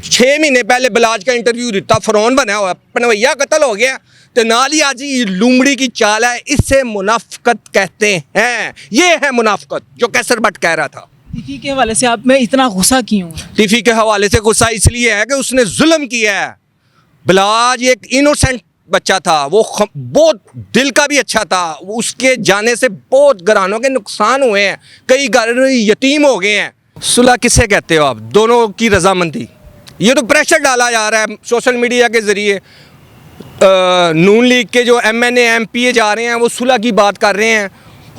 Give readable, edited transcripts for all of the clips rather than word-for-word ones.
6 महीने पहले बलाज का इंटरव्यू दिता, फरौन बना हुआ, पनवैया कत्ल हो गया तो नाल ही आज ये लूमड़ी की चाल है। इससे मुनाफकत कहते हैं। ये है मुनाफकत जो कैसर भट्ट कह रहा था। टिफी के हवाले से आप में इतना गुस्सा क्यों? टिफी के हवाले से गुस्सा इसलिए है कि उसने जुल्म किया है। बलाज एक इनोसेंट बच्चा था, वो बहुत दिल का भी अच्छा था। उसके जाने से बहुत घरानों के नुकसान हुए हैं, कई घर यतीम हो गए हैं। सुलह किसे कहते हो आप? दोनों की रजामंदी। ये तो प्रेशर डाला जा रहा है सोशल मीडिया के ज़रिए। नून लीग के जो MNA MPA जा रहे हैं वो सुलह की बात कर रहे हैं,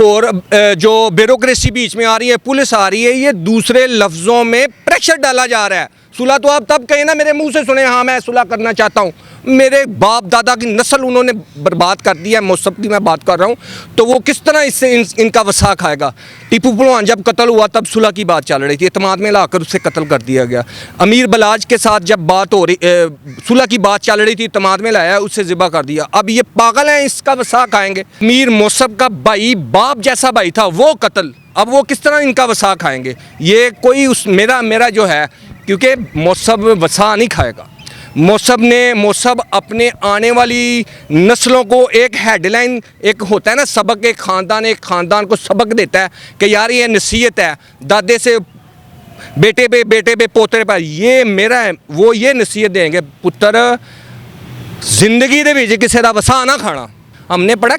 और जो ब्यूरोक्रेसी बीच में आ रही है, पुलिस आ रही है, ये दूसरे लफ्ज़ों में प्रेशर डाला जा रहा है। सुलह तो आप तब कहें ना, मेरे मुंह से सुने, हाँ मैं सुलह करना चाहता हूँ। मेरे बाप दादा की नस्ल उन्होंने बर्बाद कर दी है, मौसम की मैं बात कर रहा हूँ। तो वो किस तरह इससे इनका वसा खाएगा? टीपू पहलवान जब कत्ल हुआ तब सुलह की बात चल रही थी, इत्मीनान में लाकर उसे कत्ल कर दिया गया। अमीर बलाज के साथ जब बात हो रही, सुलह की बात चल रही थी, इत्मीनान में लाया, उससे ज़िबा कर दिया। अब ये पागल हैं, इसका वसा खाएंगे। अमीर मौसम का भाई, बाप जैसा भाई था, वो कत्ल, अब वो किस तरह इनका वसा खाएंगे? ये कोई मेरा जो है, क्योंकि मौसम वसा नहीं खाएगा। मौसम अपने आने वाली नस्लों को एक हेडलाइन, एक होता है ना सबक, एक ख़ानदान को सबक देता है कि यार ये नसीहत है दादे से बेटे पे पोतरे पर, ये मेरा है। वो ये नसीहत देंगे, पुत्र जिंदगी दे विच किसी दा वसा ना खाना। हमने पढ़ा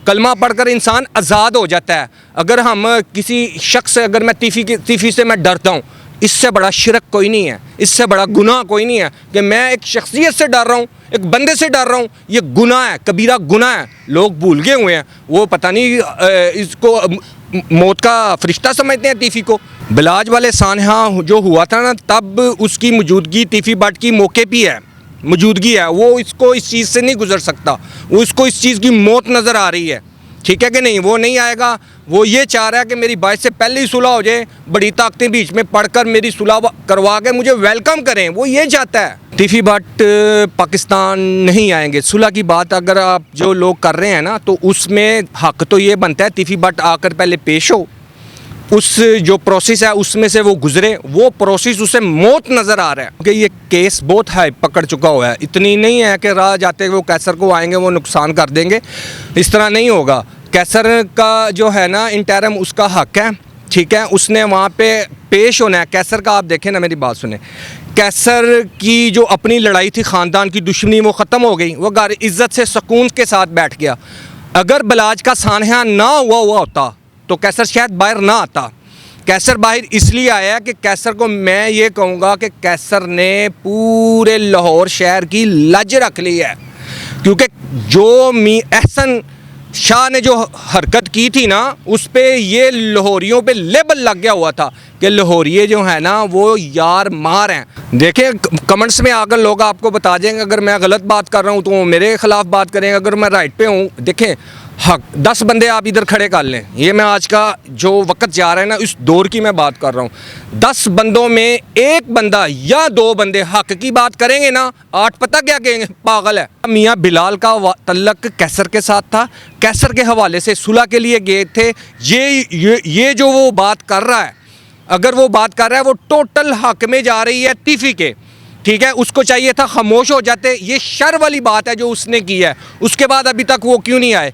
कलमा पढ़कर इंसान आज़ाद हो जाता है। अगर हम किसी शख्स से, अगर मैं तीफ़ी से मैं डरता हूँ, इससे बड़ा शिरक कोई नहीं है, इससे बड़ा गुनाह कोई नहीं है कि मैं एक शख्सियत से डर रहा हूँ, एक बंदे से डर रहा हूँ। ये गुनाह है, कबीरा गुनाह है। लोग भूल गए हुए हैं, वो पता नहीं इसको मौत का फरिश्ता समझते हैं तीफ़ी को। बलाज वाले सानहा जो हुआ था ना, तब उसकी मौजूदगी तीफ़ी भट्ट की मौके पे है, मौजूदगी है। वो इसको इस चीज़ से नहीं गुजर सकता, वो इसको इस चीज़ की मौत नज़र आ रही है, ठीक है कि नहीं? वो नहीं आएगा। वो ये चाह रहा है कि मेरी बाइस से पहले ही सुलह हो जाए, बड़ी ताकतें बीच में पढ़कर मेरी सुलह करवा के मुझे वेलकम करें, वो ये चाहता है। टिफी भट्ट पाकिस्तान नहीं आएंगे। सुलह की बात अगर आप जो लोग कर रहे हैं ना, तो उसमें हक तो ये बनता है टिफी भट्ट आकर पहले पेश हो, उस जो प्रोसेस है उसमें से वो गुजरे। वो प्रोसेस उसे मौत नज़र आ रहा है, क्योंकि ये केस बहुत हाई पकड़ चुका हुआ है। इतनी नहीं है कि राह जाते वो कैसर को आएंगे, वो नुकसान कर देंगे, इस तरह नहीं होगा। कैसर का जो है ना इंटरम, उसका हक है, ठीक है, उसने वहाँ पे पेश होना है। कैसर का आप देखें ना, मेरी बात सुने, कैसर की जो अपनी लड़ाई थी, ख़ानदान की दुश्मनी, वो ख़त्म हो गई। वो घर इज़्ज़त से सुकून के साथ बैठ गया। अगर बलाज का सानहा ना हुआ होता तो कैसर शायद बाहर ना आता। कैसर बाहर इसलिए आया कि कैसर को मैं ये कहूँगा कि कैसर ने पूरे लाहौर शहर की लज रख ली है, क्योंकि जो एहसन शाह ने जो हरकत की थी ना, उस पे ये लाहौरियों पे लेबल लग गया हुआ था कि लाहौरिये जो है ना वो यार मार हैं। देखें कमेंट्स में आकर लोग आपको बता देंगे, अगर मैं गलत बात कर रहा हूँ तो वो मेरे ख़िलाफ़ बात करेंगे, अगर मैं राइट पे हूँ। देखें हक 10 बंदे आप इधर खड़े कर लें, ये मैं आज का जो वक्त जा रहा है ना, इस दौर की मैं बात कर रहा हूँ। 10 बंदों में 1 बंदा या 2 बंदे हक की बात करेंगे ना, 8 पता क्या कहेंगे, पागल है। मियाँ बिलाल का तल्लक कैसर के साथ था, कैसर के हवाले से सुलह के लिए गए थे। ये जो वो बात कर रहा है, अगर वो बात कर रहा है, वो टोटल हक में जा रही है तीफ़ी के, ठीक है। उसको चाहिए था खामोश हो जाते। ये शर वाली बात है जो उसने की है। उसके बाद अभी तक वो क्यों नहीं आए?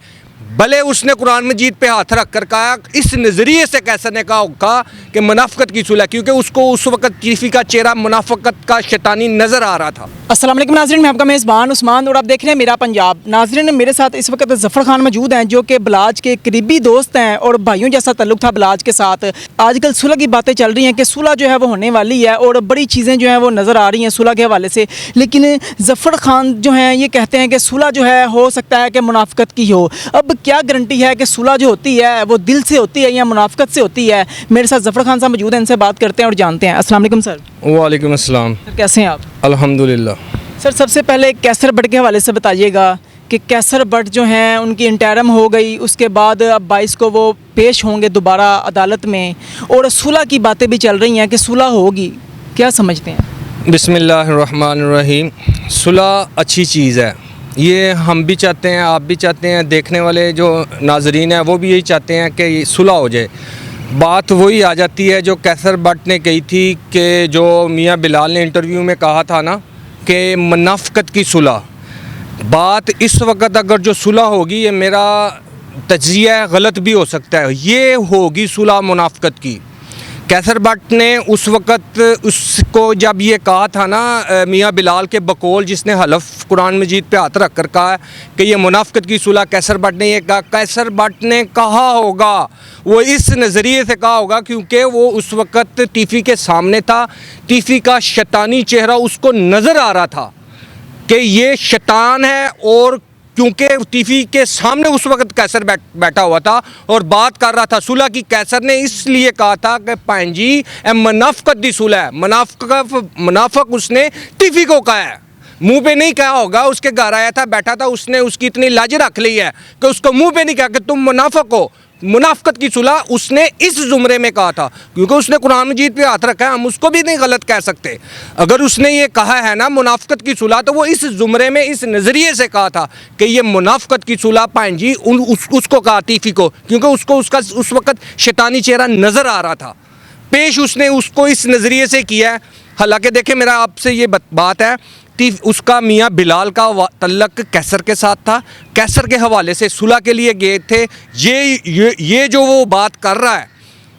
भले उसने कुरान मजीद पे हाथ रख कर कहा, इस नज़रिए से कैसर ने कहा कि मुनाफकत की सुलह, क्योंकि उसको उस वक्त टीफी का चेहरा मुनाफकत का शैतानी नज़र आ रहा था। अस्सलाम वालेकुम नाज़रीन, मैं आपका मेज़बान उस्मान और आप देख रहे हैं मेरा पंजाब। नाज़रीन, मेरे साथ इस वक्त ज़फ़र खान मौजूद हैं, जो कि बलाज के करीबी दोस्त हैं और भाइयों जैसा तल्लुक़ था बलाज के साथ। आजकल सुलह की बातें चल रही हैं कि सुलह जो है वो होने वाली है और बड़ी चीज़ें जो हैं वो नज़र आ रही हैं सुलह के हवाले से। लेकिन ज़फ़र खान जो हैं ये कहते हैं कि सुलह जो है हो सकता है कि मुनाफकत की हो। अब क्या गारंटी है कि सुलह जो होती है वो दिल से होती है या मुनाफकत से होती है? मेरे साथ ज़फ़र खान साहब मौजूद हैं, इनसे बात करते हैं और जानते हैं। अस्सलाम वालेकुम सर। वालेकुम अस्सलाम। सर कैसे हैं आप? अल्हम्दुलिल्लाह। सर सबसे पहले कैसर भट्ट के हवाले से बताइएगा कि कैसर भट्ट जो हैं उनकी इंटरम हो गई, उसके बाद अब 22 को वो पेश होंगे दोबारा अदालत में, और सुलह की बातें भी चल रही हैं कि सुलह होगी, क्या समझते हैं? बिस्मिल्लाहिर्रहमानिर्रहीम। सुलह अच्छी चीज़ है, ये हम भी चाहते हैं, आप भी चाहते हैं, देखने वाले जो नाजरीन हैं वो भी यही चाहते हैं कि सुलह हो जाए। बात वही आ जाती है जो कैसर बट ने कही थी कि जो मियाँ बिलाल ने इंटरव्यू में कहा था ना कि मुनाफ़िकत की सुलह। बात इस वक्त अगर जो सुलह होगी, ये मेरा तज्जिया गलत भी हो सकता है, ये होगी सुलह मुनाफ़िकत की। कैसर बट ने उस वक़्त उसको जब ये कहा था ना मियाँ बिलाल के बकौल, जिसने हलफ कुरान मजीद पे हाथ रख कर कहा कि ये मुनाफ़िकत की सुलह, कैसर बट ने ये कहा। कैसर बट ने कहा होगा, वो इस नज़रिए से कहा होगा क्योंकि वो उस वक़्त टीवी के सामने था, टीवी का शैतानी चेहरा उसको नज़र आ रहा था कि ये शैतान है। और क्योंकि टीवी के सामने उस वक्त कैसर बैठा हुआ था और बात कर रहा था सुलह की, कैसर ने इसलिए कहा था कि पाइन जी ए मुनाफ़िकत दी सुलह है। मुनाफिक उसने टीवी को कहा है, मुंह पे नहीं कहा होगा। उसके घर आया था, बैठा था, उसने उसकी इतनी लाज रख ली है कि उसको मुंह पे नहीं कहा कि तुम मुनाफिक हो। मुनाफ़िकत की सुलह उसने इस ज़ुमरे में कहा था क्योंकि उसने कुरान मजीद पे हाथ रखा है, हम उसको भी नहीं गलत कह सकते। अगर उसने ये कहा है ना मुनाफ़िकत की सुलह, तो वो इस ज़ुमरे में इस नज़रिए से कहा था कि ये मुनाफ़िकत की सुलह पाइन जी उसको कहा, टीफी को, क्योंकि उसको उसका उस वक़्त शैतानी चेहरा नज़र आ रहा था। पेश उसने उसको इस नज़रिए से किया है। हालांकि देखें, मेरा आपसे ये बात है, उसका मियाँ बिलाल का तल्लक कैसर के साथ था, कैसर के हवाले से सुलह के लिए गए थे। ये जो वो बात कर रहा है,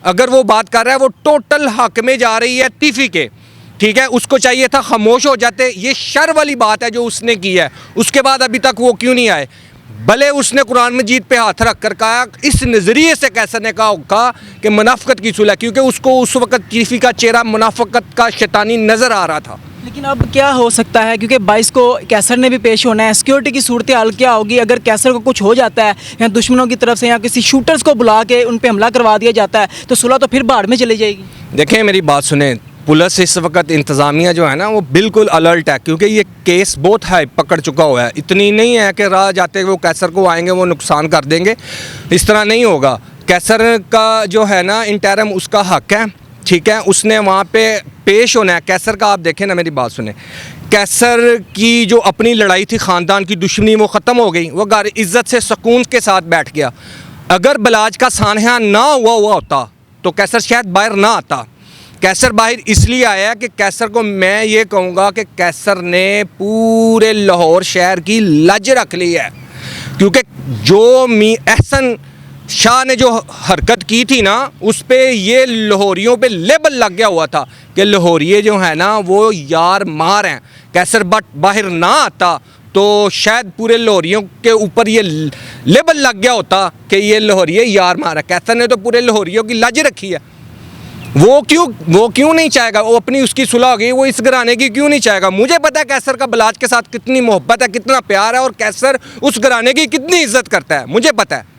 अगर वो बात कर रहा है, वो टोटल हक में जा रही है टीफी के, ठीक है। उसको चाहिए था खामोश हो जाते। ये शर वाली बात है जो उसने की है। उसके बाद अभी तक वो क्यों नहीं आए? भले उसने कुरान मजीद पे हाथ रख कर कहा, इस नज़रिए से कैसर ने कहा कि मुनाफ़िकत की सुलह, क्योंकि उसको उस वक़्त टीफी का चेहरा मुनाफ़िकत का शैतानी नज़र आ रहा था। लेकिन अब क्या हो सकता है, क्योंकि 22 को कैसर ने भी पेश होना है, सिक्योरिटी की सूरत हाल क्या होगी अगर कैसर को कुछ हो जाता है या दुश्मनों की तरफ से या किसी शूटर्स को बुला के उन पे हमला करवा दिया जाता है, तो सुलह तो फिर भाड़ में चली जाएगी। देखें, मेरी बात सुने, पुलिस इस वक्त इंतज़ामिया जो है ना वो बिल्कुल अलर्ट है, क्योंकि ये केस बहुत हाई पकड़ चुका हुआ है। इतनी नहीं है कि राह जाते वो कैसर को आएंगे वो नुकसान कर देंगे, इस तरह नहीं होगा। कैसर का जो है ना इंटरम उसका हक है, ठीक है, उसने वहाँ पे पेश होना है। कैसर का आप देखें ना, मेरी बात सुने, कैसर की जो अपनी लड़ाई थी, ख़ानदान की दुश्मनी, वो ख़त्म हो गई। वो घर इज़्ज़त से सुकून के साथ बैठ गया। अगर बलाज का सानहा ना हुआ होता तो कैसर शायद बाहर ना आता। कैसर बाहर इसलिए आया कि कैसर को मैं ये कहूँगा कि कैसर ने पूरे लाहौर शहर की लज रख ली है, क्योंकि जो एहसन शाह ने जो हरकत की थी ना, उस पे ये लाहौरियों पे लेबल लग गया हुआ था कि लाहौरिये जो है ना वो यार मार हैं। कैसर बट बाहर ना आता तो शायद पूरे लाहौरियों के ऊपर ये लेबल लग गया होता कि ये लाहौरिये यार मार है। कैसर ने तो पूरे लाहौरियों की लज रखी है। वो क्यों नहीं चाहेगा? वो अपनी उसकी सुलह हो गई, वो इस घराने की क्यों नहीं चाहेगा? मुझे पता है कैसर का बलाज के साथ कितनी मोहब्बत है, कितना प्यार है, और कैसर उस घराने की कितनी इज्जत करता है, मुझे पता है।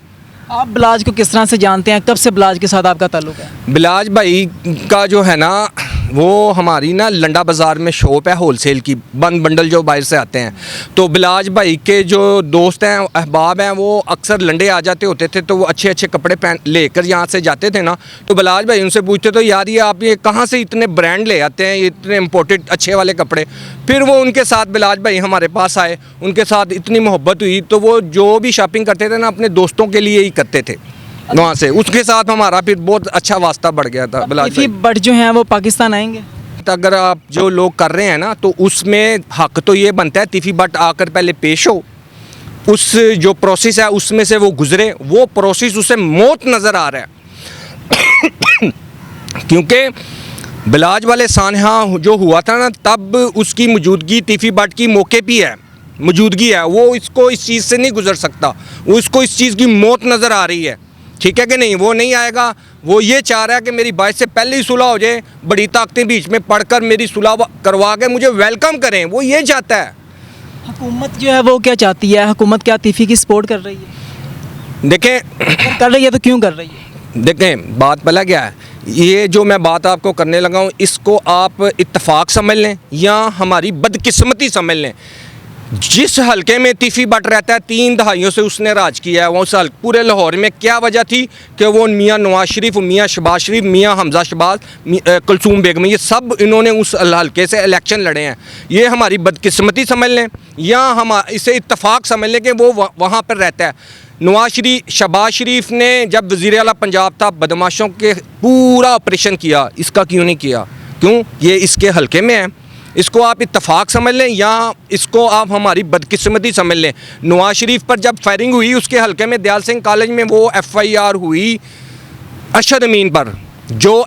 आप बिलाज को किस तरह से जानते हैं? कब से बिलाज के साथ आपका ताल्लुक है? बिलाज भाई का जो है ना, वो हमारी ना लंडा बाज़ार में शॉप है होलसेल की, बंद बंडल जो बाहर से आते हैं। तो बिलाज भाई के जो दोस्त हैं, अहबाब हैं, वो अक्सर लंडे आ जाते होते थे, तो वो अच्छे अच्छे कपड़े पहन लेकर यहाँ से जाते थे ना। तो बिलाज भाई उनसे पूछते तो यार ये आप ये कहाँ से इतने ब्रांड ले आते हैं, ये इतने इम्पोर्टेड अच्छे वाले कपड़े। फिर वो उनके साथ बिलाज भाई हमारे पास आए, उनके साथ इतनी मोहब्बत हुई, तो वो जो भी शॉपिंग करते थे ना अपने दोस्तों के लिए ही करते थे। वहाँ से उसके साथ हमारा फिर बहुत अच्छा वास्ता बढ़ गया था। बिलाज भाई बट जो हैं वो पाकिस्तान आएंगे, अगर आप जो लोग कर रहे हैं ना, तो उसमें हक तो ये बनता है टिफ़ी बट आकर पहले पेश हो, उस जो प्रोसेस है उसमें से वो गुजरे। वो प्रोसेस उसे मौत नज़र आ रहा है क्योंकि बिलाज वाले सानहा जो हुआ था ना, तब उसकी मौजूदगी टिफ़ी बट की मौके पे है, मौजूदगी है। वो इसको इस चीज़ से नहीं गुजर सकता, वो इसको इस चीज़ की मौत नज़र आ रही है, ठीक है कि नहीं? वो नहीं आएगा। वो ये चाह रहा है कि मेरी बाइस से पहले ही सुलह हो जाए, बड़ी ताकतें बीच में पढ़कर मेरी सुलह करवा के मुझे वेलकम करें, वो ये चाहता है। हुकूमत जो है वो क्या चाहती है? हुकूमत क्या टिफ़ी की सपोर्ट कर रही है? देखें, कर रही है तो क्यों कर रही है? देखें, बात पता क्या है, ये जो मैं बात आपको करने लगा हूँ, इसको आप इत्तेफाक समझ लें या हमारी बदकिस्मती समझ लें। जिस हलके में टिफ़ी बट रहता है, 3 दहाइयों से उसने राज किया है। वो उस पूरे लाहौर में क्या वजह थी कि वो मियाँ नवाज शरीफ, मियाँ शहबाज शरीफ, मियाँ हमजा शहबाज, कुलसूम बेगम, ये सब इन्होंने उस हलके से इलेक्शन लड़े हैं। ये हमारी बदकिस्मती समझ लें या हम इसे इत्तेफाक समझ लें कि वो वहाँ पर रहता है। शहबाज शरीफ ने जब वज़ीर आला पंजाब था, बदमाशों के पूरा ऑपरेशन किया, इसका क्यों नहीं किया? क्यों? ये इसके हलके में है। इसको आप इत्तफाक समझ लें या इसको आप हमारी बदकिस्मती समझ लें। नवाज शरीफ पर जब फायरिंग हुई उसके हलके में दयाल सिंह कॉलेज में, वो FIR हुई अरशद अमीन पर। जो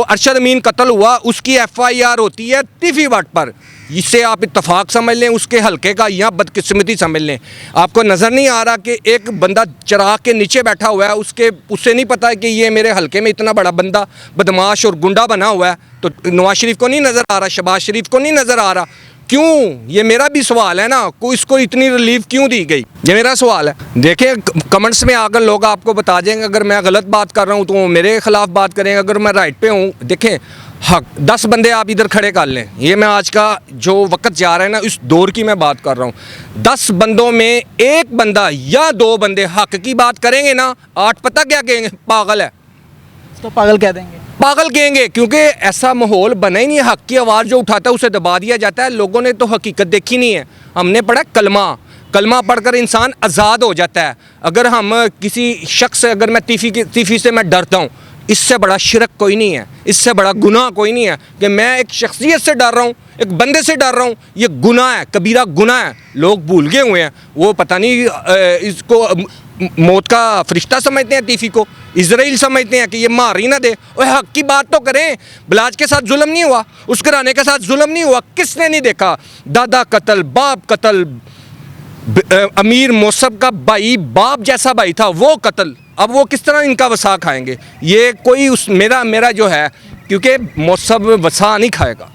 अरशद अमीन कत्ल हुआ उसकी FIR होती है तिफी भट्ट पर। इससे आप इत्तफाक समझ लें उसके हलके का, या बदकिस्मती समझ लें। आपको नज़र नहीं आ रहा कि एक बंदा चराग के नीचे बैठा हुआ है, उससे नहीं पता है कि ये मेरे हलके में इतना बड़ा बंदा बदमाश और गुंडा बना हुआ है। तो नवाज शरीफ को नहीं नज़र आ रहा, शहबाज शरीफ को नहीं नज़र आ रहा। क्यों? ये मेरा भी सवाल है ना, को इसको इतनी रिलीफ क्यों दी गई? ये मेरा सवाल है। देखें कमेंट्स में आकर लोग आपको बता देंगे, अगर मैं गलत बात कर रहा हूँ तो मेरे खिलाफ बात करेंगे, अगर मैं राइट पे हूँ। देखें हक 10 बंदे आप इधर खड़े कर लें, ये मैं आज का जो वक्त जा रहा है ना, इस दौर की मैं बात कर रहा हूँ। 10 बंदों में एक बंदा या 2 बंदे हक की बात करेंगे ना, 8 पता क्या कहेंगे? पागल है। तो पागल कह देंगे, पागल कहेंगे, क्योंकि ऐसा माहौल बना ही नहीं है। हक की आवाज़ जो उठाता है उसे दबा दिया जाता है। लोगों ने तो हकीकत देखी नहीं है। हमने पढ़ा कलमा पढ़कर इंसान आज़ाद हो जाता है। अगर हम किसी शख्स से, अगर मैं तीफ़ी से मैं डरता हूँ, इससे बड़ा शिरक कोई नहीं है, इससे बड़ा गुनाह कोई नहीं है कि मैं एक शख्सियत से डर रहा हूँ, एक बंदे से डर रहा हूँ। ये गुनाह है, कबीरा गुनाह है। लोग भूल गए हुए हैं, वो पता नहीं इसको मौत का फरिश्ता समझते हैं, तीफ़ी को इजराइल समझते हैं कि ये मार ही ना दे। और हक की बात तो करें। बलाज के साथ जुल्म नहीं हुआ, उस घराने के साथ जुल्म नहीं हुआ, किसने नहीं देखा? दादा कत्ल, बाप कत्ल, अमीर मौसब का भाई, बाप जैसा भाई था, वो कत्ल। अब वो किस तरह इनका वसा खाएंगे? ये कोई मेरा जो है, क्योंकि मौसब वसा नहीं खाएगा।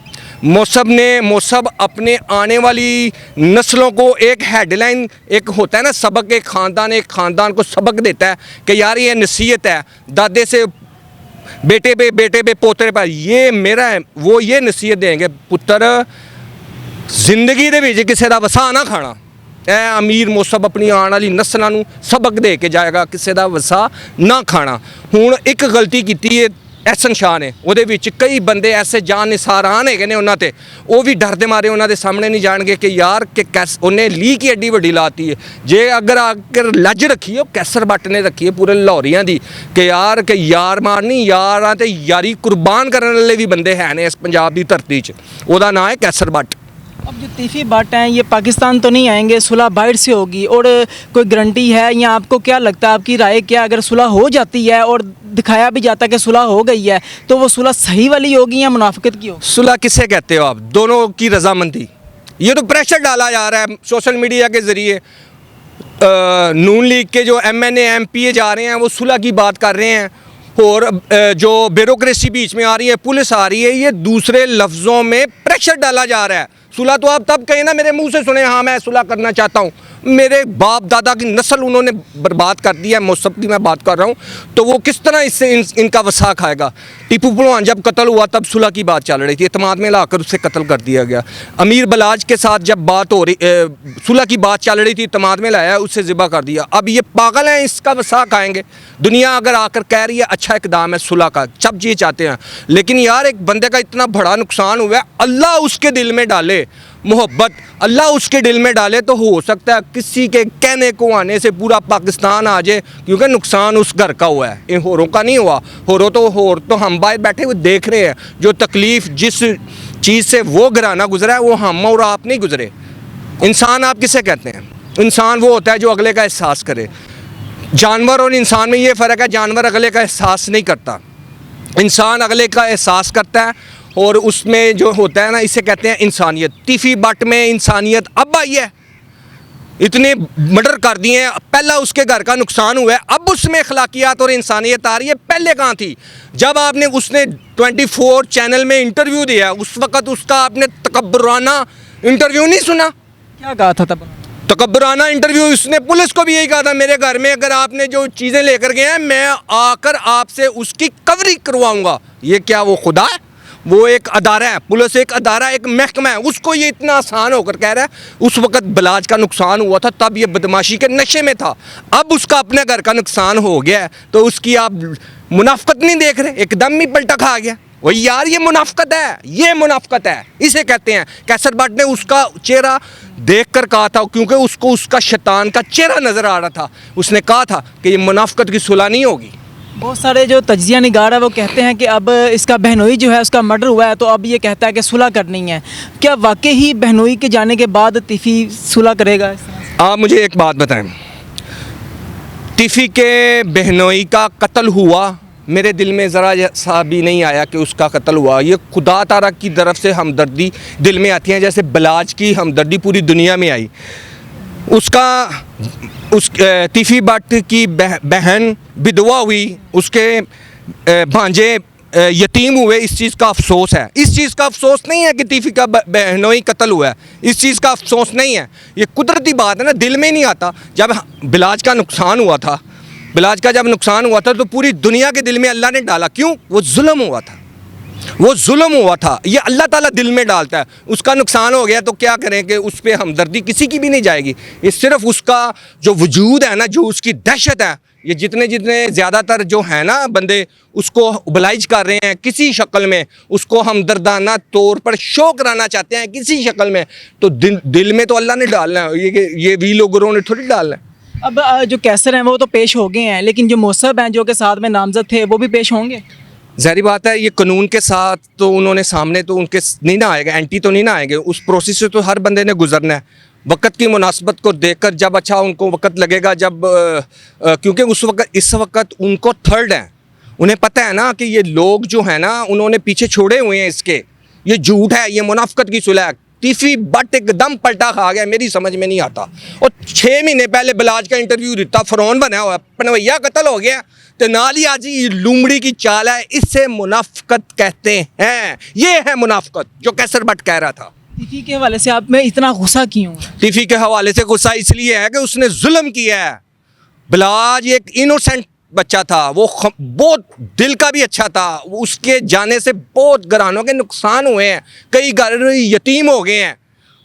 मौसब अपने आने वाली नस्लों को एक हेडलाइन, एक होता है ना सबक, एक ख़ानदान को सबक देता है कि यार ये नसीहत है दादे से बेटे पे पोतरे पर। ये मेरा है, वो ये नसीहत देंगे, पुत्र जिंदगी दे विच किसी दा वसा ना खाना। अमीर मौसब अपनी आने वाली नस्लों को सबक दे के जाएगा, किसी दा वसा ना खाना। हुण एक गलती की है एहसन शाह ने, ਉਹਦੇ ਵਿੱਚ कई बंदे ऐसे जान निसारान है ने उन्होंने ते, वो भी डर दे मारे उन्होंने सामने नहीं जाएंगे कि यार कि कैस उन्हें ली की एड्डी वड्डी लाती है। जे अगर आकर लज रखी है कैसर बट ने रखी है पूरे लाहौरियां दी कि यार मारनी, यार ते यारी कुर्बान करने वाले भी बंदे हैं ने इस पंजाब की धरती च। ਉਹਦਾ नाम है कैसर बट। अब जो तीफ़ी भट्ट हैं ये पाकिस्तान तो नहीं आएंगे, सुलह बाहर से होगी, और कोई गारंटी है या आपको क्या लगता है, आपकी राय क्या? अगर सुलह हो जाती है और दिखाया भी जाता है कि सुलह हो गई है, तो वो सुलह सही वाली होगी या मुनाफिकत की होगी? सुलह किसे कहते हो आप? दोनों की रजामंदी। ये तो प्रेशर डाला जा रहा है सोशल मीडिया के ज़रिए। नून लीग के जो MNA MPA जा रहे हैं वो सुलह की बात कर रहे हैं, और जो ब्यूरोक्रेसी बीच में आ रही है, पुलिस आ रही है, ये दूसरे लफ्ज़ों में प्रेशर डाला जा रहा है। सुलह तो आप तब कहें ना मेरे मुंह से सुने, हाँ मैं सुलह करना चाहता हूँ। मेरे बाप दादा की नस्ल उन्होंने बर्बाद कर दिया है, मौसब की मैं बात कर रहा हूँ, तो वो किस तरह इससे इनका वसा खाएगा? टीपू पुलवान जब कत्ल हुआ तब सुलह की बात चल रही थी, इत्तेमाद में लाकर उससे कत्ल कर दिया गया। अमीर बलाज के साथ जब बात हो रही, सुलह की बात चल रही थी, इत्तेमाद में लाया, उससे ज़िबा कर दिया। अब ये पागल हैं, इसका वसा खाएंगे। दुनिया अगर आकर कह रही है अच्छा इकदाम है सुलह का, सब जी चाहते हैं, लेकिन यार एक बंदे का इतना बड़ा नुकसान हुआ है, अल्लाह उसके दिल में डाले मोहब्बत, अल्लाह उसके दिल में डाले, तो हो सकता है किसी के कहने को आने से पूरा पाकिस्तान आ जाए, क्योंकि नुकसान उस घर का हुआ है, इन होरों का नहीं हुआ। होर तो हम बाहर बैठे हुए देख रहे हैं, जो तकलीफ़ जिस चीज़ से वो घराना गुजरा है वो हम और आप नहीं गुजरे। इंसान आप किसे कहते हैं? इंसान वो होता है जो अगले का एहसास करे। जानवर और इंसान में ये फ़र्क है, जानवर अगले का एहसास नहीं करता, इंसान अगले का एहसास करता है, और उसमें जो होता है ना, इसे कहते हैं इंसानियत। तीफ़ी भट्ट में इंसानियत अब आई है, इतने मर्डर कर दिए हैं, पहला उसके घर का नुकसान हुआ है, अब उसमें अखलाकियात और इंसानियत आ रही है। पहले कहाँ थी? जब आपने उसने 24 चैनल में इंटरव्यू दिया, उस वक़्त उसका आपने तकब्बुराना इंटरव्यू नहीं सुना? क्या कहा था तब? तकब्बुराना इंटरव्यू। उसने पुलिस को भी यही कहा था, मेरे घर में अगर आपने जो चीज़ें लेकर गए हैं, मैं आकर आपसे उसकी कवरिंग करवाऊँगा। ये क्या वो खुदा है? वो एक अदारा है, पुलिस एक अदारा, एक महकमा है, उसको ये इतना आसान होकर कह रहा है। उस वक़्त बलाज का नुकसान हुआ था, तब ये बदमाशी के नशे में था, अब उसका अपने घर का नुकसान हो गया है, तो उसकी आप मुनाफिकत नहीं देख रहे? एकदम ही पलटा खा गया। वो यार ये मुनाफकत है, ये मुनाफकत है, इसे कहते हैं। कैसर बट ने उसका चेहरा देखकर कहा था, क्योंकि उसको उसका शैतान का चेहरा नज़र आ रहा था, उसने कहा था कि ये मुनाफकत की सुलह नहीं होगी। बहुत सारे जो तजिया निगार है वो कहते हैं कि अब इसका बहनोई जो है उसका मर्डर हुआ है, तो अब ये कहता है कि सुलह करनी है। क्या वाकई ही बहनोई के जाने के बाद तीफ़ी सुलह करेगा इस तरह से? आप मुझे एक बात बताएं, तीफ़ी के बहनोई का कत्ल हुआ, मेरे दिल में ज़रा सा भी नहीं आया कि उसका कत्ल हुआ। ये खुदा ताला की तरफ से हमदर्दी दिल में आती है, जैसे बलाज की हमदर्दी पूरी दुनिया में आई। उस तीफ़ी बट की बहन विधवा हुई, उसके भांजे यतीम हुए, इस चीज़ का अफसोस है। इस चीज़ का अफसोस नहीं है कि तीफ़ी का बहनोई कत्ल हुआ है, इस चीज़ का अफसोस नहीं है। ये कुदरती बात है ना, दिल में नहीं आता। जब बिलाज का नुकसान हुआ था, बिलाज का जब नुकसान हुआ था तो पूरी दुनिया के दिल में अल्लाह ने डाला। क्यों? वो जुल्म हुआ था, वो जुल्म हुआ था, ये अल्लाह ताला दिल में डालता है। उसका नुकसान हो गया तो क्या करें कि उस पर हमदर्दी किसी की भी नहीं जाएगी। ये सिर्फ उसका जो वजूद है ना, जो उसकी दहशत है, ये जितने ज़्यादातर जो है ना बंदे उसको ओबलाइज कर रहे हैं किसी शक्ल में, उसको हमदर्दाना तौर पर शो कराना चाहते हैं किसी शक्ल में, तो दिल में तो अल्लाह ने डालना है, ये वी लोगों ने थोड़ी डालना है। अब जो कैसर हैं वो तो पेश हो गए हैं, लेकिन जो मोसब हैं जो के साथ में नामजद थे वो भी पेश होंगे। ज़ाहिर बात है, ये कानून के साथ तो उन्होंने सामने तो उनके नहीं ना आएगा, एंटी तो नहीं ना आएंगे। उस प्रोसेस से तो हर बंदे ने गुजरना है। वक्त की मुनासबत को देखकर जब अच्छा उनको वक्त लगेगा, जब क्योंकि इस वक्त उनको थर्ड है, उन्हें पता है ना कि ये लोग जो है ना उन्होंने पीछे छोड़े हुए हैं इसके, ये झूठ है, ये मुनाफकत की सुलह है। तीफ़ी बट एकदम पलटा खा गया, मेरी समझ में नहीं आता। और 6 महीने पहले बिलाज का इंटरव्यू दिता, फ़रौन बना हुआ, पनवैया कत्ल हो गया, तो नाली आज ये लूमड़ी की चाल है, इससे मुनाफकत कहते हैं। ये है मुनाफकत जो कैसर बट कह रहा था। तीफ़ी के हवाले से आप में इतना गुस्सा क्यों? तीफ़ी के हवाले से गुस्सा इसलिए है कि उसने जुल्म किया है। बिलाज एक इनोसेंट बच्चा था, वो बहुत दिल का भी अच्छा था, उसके जाने से बहुत घरानों के नुकसान हुए हैं, कई घर यतीम हो गए हैं।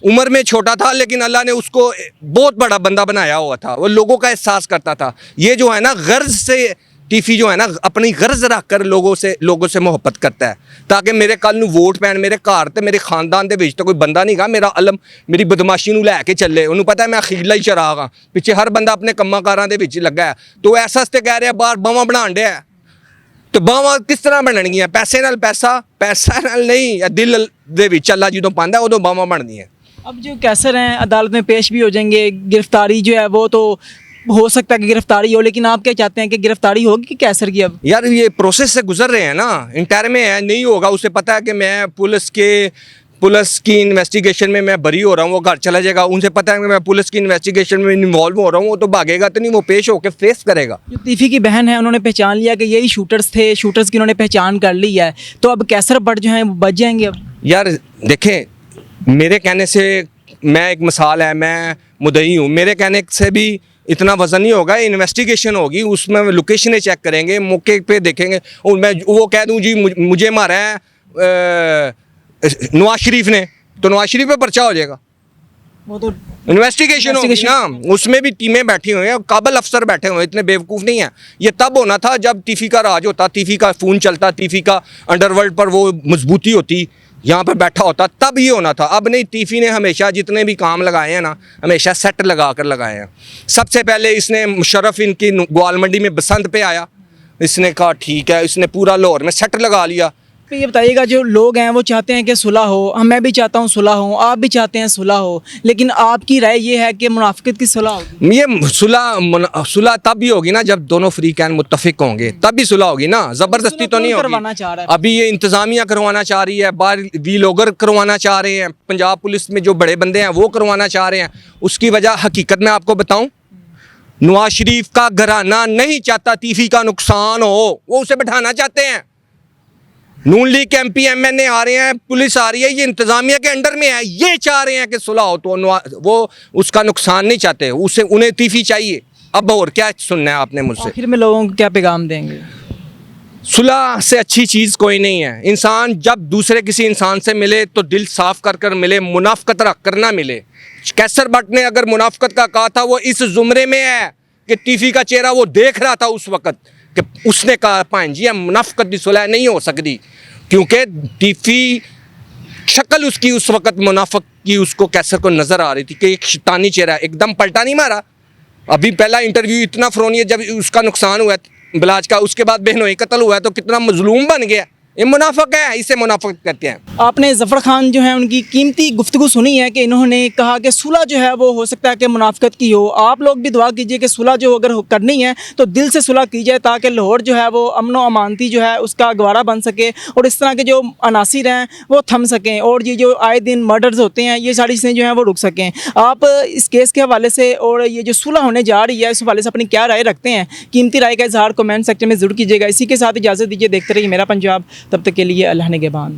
उम्र में छोटा था लेकिन अल्लाह ने उसको बहुत बड़ा बंदा बनाया हुआ था, वो लोगों का एहसास करता था। ये जो है ना गर्ज से तीफ़ी जो है ना अपनी गर्ज रख कर लोगों से मोहब्बत करता है, ताकि मेरे कल नूं वोट पैन, मेरे घर ते मेरे खानदान दे विच तो कोई बंदा नहीं गा मेरा अलम मेरी बदमाशी नूं लैके चले। उन्होंने पता है मैं अखीरला ही चराग हाँ, पिछे हर बंदा अपने कम्मां कारां दे विच लगा है, तो ऐसा ते कह रहा बाहर बावां बनाण दिया, तो बावां किस तरह बनणगियां? पैसे नाल पैसा नाल नहीं, या दिल दे विच अल्लाह जदों पांदा उदों बावां बनदियां। अब जो कैसर हैं अदालत में पेश भी हो जाएंगे, गिरफ्तारी जो है वो तो हो सकता है कि गिरफ्तारी हो, लेकिन आप क्या चाहते हैं कि गिरफ्तारी होगी कि कैसर की? अब यार ये प्रोसेस से गुजर रहे हैं ना, इंटर में है, नहीं होगा। उसे पता है कि मैं पुलिस की इन्वेस्टिगेशन में मैं बरी हो रहा हूँ, वो घर चला जाएगा। उनसे पता है कि मैं पुलिस की इन्वेस्टिगेशन में इन्वॉल्व हो रहा हूँ, वो तो भागेगा तो नहीं, वो पेश होकर फेस करेगा। जो तीफ़ी की बहन है उन्होंने पहचान लिया कि यही शूटर्स थे, शूटर्स की उन्होंने पहचान कर ली है, तो अब कैसर बट जो हैं वो बच जाएंगे। अब यार देखें, मेरे कहने से, मैं एक मिसाल है, मैं मुद्दई हूँ, मेरे कहने से भी इतना वजन नहीं होगा। इन्वेस्टिगेशन होगी, उसमें लोकेशनें चेक करेंगे, मौके पे देखेंगे, और मैं वो कह दूं जी मुझे मारा है नवाज शरीफ ने, तो नवाज शरीफ पे पर्चा हो जाएगा। वो तो इन्वेस्टिगेशन होगी ना, उसमें भी टीमें बैठी हुई हैं, काबिल अफसर बैठे हुए हैं, इतने बेवकूफ़ नहीं है। ये तब होना था जब तीफ़ी का राज होता, तीफ़ी का खून चलता, तीफ़ी का अंडरवर्ल्ड पर वो मजबूती होती, यहाँ पर बैठा होता, तब ये होना था। अब नहीं, तीफ़ी ने हमेशा जितने भी काम लगाए हैं ना, हमेशा सेट लगा कर लगाए हैं। सबसे पहले इसने मुशर्रफ इनकी ग्वाल मंडी में बसंत पे आया, इसने कहा ठीक है, इसने पूरा लाहौर में सेट लगा लिया। तो ये बताइएगा, जो लोग हैं वो चाहते हैं कि सुलह हो, मैं भी चाहता हूँ सुलह हो, आप भी चाहते हैं सुलह हो, लेकिन आपकी राय ये है कि मुनाफिकत की सुलह होगी। ये सुलह तब भी होगी ना जब दोनों फ्रीकैन मुत्तफिक होंगे, तब भी सुलह होगी ना, ज़बरदस्ती तो नहीं करवाना चाह रहा होगी। है अभी ये इंतज़ामिया करवाना चाह रही है, बाहर वी लोगर करवाना चाह रहे हैं, पंजाब पुलिस में जो बड़े बंदे हैं वो करवाना चाह रहे हैं। उसकी वजह हकीकत में आपको बताऊँ, नवाज शरीफ का घराना नहीं चाहता तीफ़ी का नुकसान हो, वो उसे बैठाना चाहते हैं। नून लीग के MP MNA आ रहे हैं, पुलिस आ रही है, ये इंतज़ामिया के अंडर में है, ये चाह रहे हैं कि सुलह हो, तो वो उसका नुकसान नहीं चाहते, उन्हें तीफ़ी चाहिए। अब और क्या सुनना है आपने मुझसे? आखिर में लोगों को क्या पैगाम देंगे? सुलह से अच्छी चीज़ कोई नहीं है। इंसान जब दूसरे किसी इंसान से मिले तो दिल साफ कर कर मिले, मुनाफकत रख कर ना मिले। कैसर बट ने अगर मुनाफकत का कहा था, वो इस जुमरे में है कि तीफ़ी का चेहरा वो देख रहा था उस वक़्त, कि उसने कहा भाई जी मुनाफकत की सुलह नहीं हो सकती। क्योंकि टीफी शक्ल उसकी उस वक्त मुनाफिक की उसको कैसर को नज़र आ रही थी कि एक शैतानी चेहरा है, एकदम पलटा नहीं मारा। अभी पहला इंटरव्यू इतना फ़रोनी जब उसका नुकसान हुआ बिलाज का, उसके बाद बहनोई कत्ल हुआ तो कितना मजलूम बन गया। ये मुनाफिक है, इसे मुनाफिक कहते हैं। आपने ज़फ़र खान जो है उनकी कीमती गुफ्तगू सुनी है कि इन्होंने कहा कि सुलह जो है वो हो सकता है कि मुनाफिकत की हो। आप लोग भी दुआ कीजिए कि सुलह जो अगर करनी है तो दिल से सुलह की जाए, ताकि लाहौर जो है वो अमन व अमानती जो है उसका गवारा बन सके और इस तरह के जो अनासिर हैं वो थम सकें और ये जो आए दिन मर्डर्स होते हैं ये सारी चीज़ें जो हैं वो रुक सकें। आप इस केस के हवाले से और ये जो सुलह होने जा रही है इस हवाले से अपनी क्या राय रखते हैं? कीमती राय का इजहार कमेंट सेक्शन में ज़रूर कीजिएगा। इसी के साथ इजाज़त दीजिए, देखते रहिए मेरा पंजाब। तब तक के लिए अल्लाह निगहबान।